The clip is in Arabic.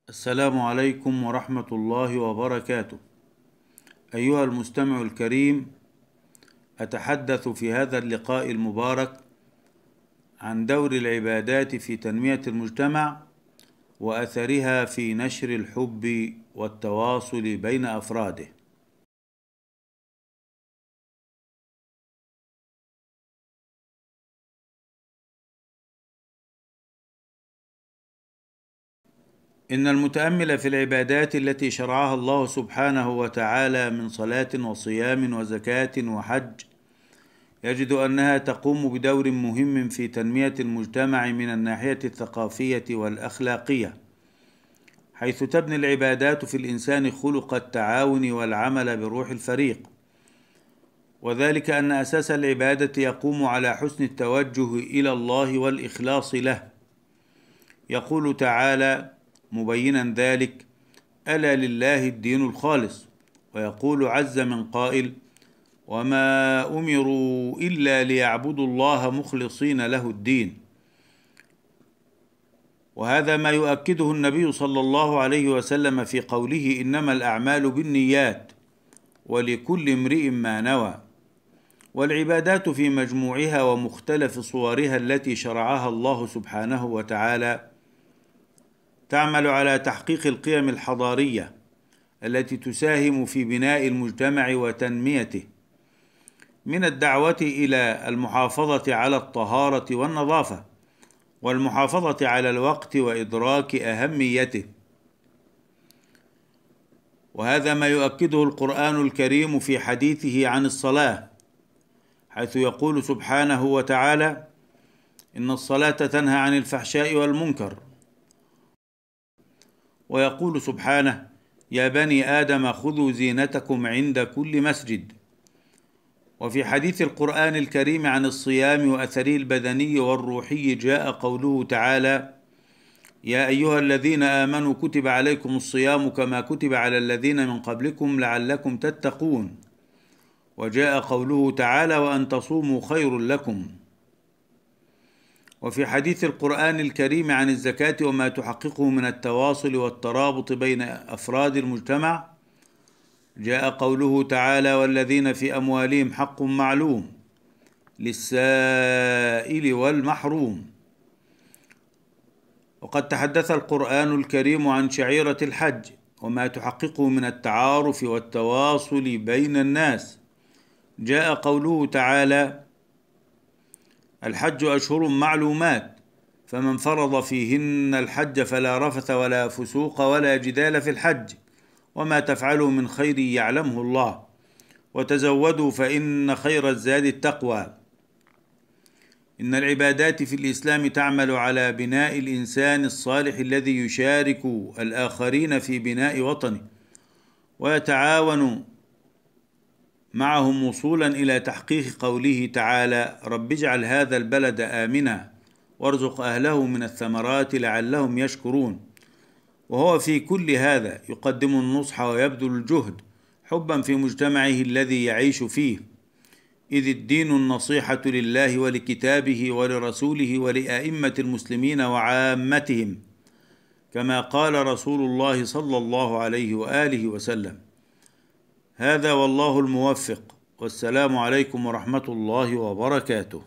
السلام عليكم ورحمة الله وبركاته. أيها المستمع الكريم، أتحدث في هذا اللقاء المبارك عن دور العبادات في تنمية المجتمع وأثرها في نشر الحب والتواصل بين أفراده. إن المتأمل في العبادات التي شرعها الله سبحانه وتعالى من صلاة وصيام وزكاة وحج يجد أنها تقوم بدور مهم في تنمية المجتمع من الناحية الثقافية والأخلاقية، حيث تبني العبادات في الإنسان خلق التعاون والعمل بروح الفريق، وذلك أن أساس العبادة يقوم على حسن التوجه إلى الله والإخلاص له. يقول تعالى مبينا ذلك: ألا لله الدين الخالص. ويقول عز من قائل: وما أمروا إلا ليعبدوا الله مخلصين له الدين. وهذا ما يؤكده النبي صلى الله عليه وسلم في قوله: إنما الأعمال بالنيات ولكل امرئ ما نوى. والعبادات في مجموعها ومختلف صورها التي شرعها الله سبحانه وتعالى تعمل على تحقيق القيم الحضارية التي تساهم في بناء المجتمع وتنميته، من الدعوة إلى المحافظة على الطهارة والنظافة، والمحافظة على الوقت وإدراك أهميته. وهذا ما يؤكده القرآن الكريم في حديثه عن الصلاة، حيث يقول سبحانه وتعالى: إن الصلاة تنهى عن الفحشاء والمنكر. ويقول سبحانه: يا بني آدم خذوا زينتكم عند كل مسجد. وفي حديث القرآن الكريم عن الصيام وأثره البدني والروحي جاء قوله تعالى: يا أيها الذين آمنوا كتب عليكم الصيام كما كتب على الذين من قبلكم لعلكم تتقون. وجاء قوله تعالى: وأن تصوموا خير لكم. وفي حديث القرآن الكريم عن الزكاة وما تحققه من التواصل والترابط بين أفراد المجتمع جاء قوله تعالى: والذين في أموالهم حق معلوم للسائل والمحروم. وقد تحدث القرآن الكريم عن شعيرة الحج وما تحققه من التعارف والتواصل بين الناس. جاء قوله تعالى: الحج أشهر معلومات فمن فرض فيهن الحج فلا رفث ولا فسوق ولا جدال في الحج وما تفعلوا من خير يعلمه الله وتزودوا فإن خير الزاد التقوى. إن العبادات في الإسلام تعمل على بناء الإنسان الصالح الذي يشارك الآخرين في بناء وطنه ويتعاون معهم وصولا إلى تحقيق قوله تعالى: رب اجعل هذا البلد آمنا وارزق أهله من الثمرات لعلهم يشكرون. وهو في كل هذا يقدم النصح ويبذل الجهد حبا في مجتمعه الذي يعيش فيه، إذ الدين النصيحة لله ولكتابه ولرسوله ولأئمة المسلمين وعامتهم، كما قال رسول الله صلى الله عليه وآله وسلم. هذا والله الموفق، والسلام عليكم ورحمة الله وبركاته.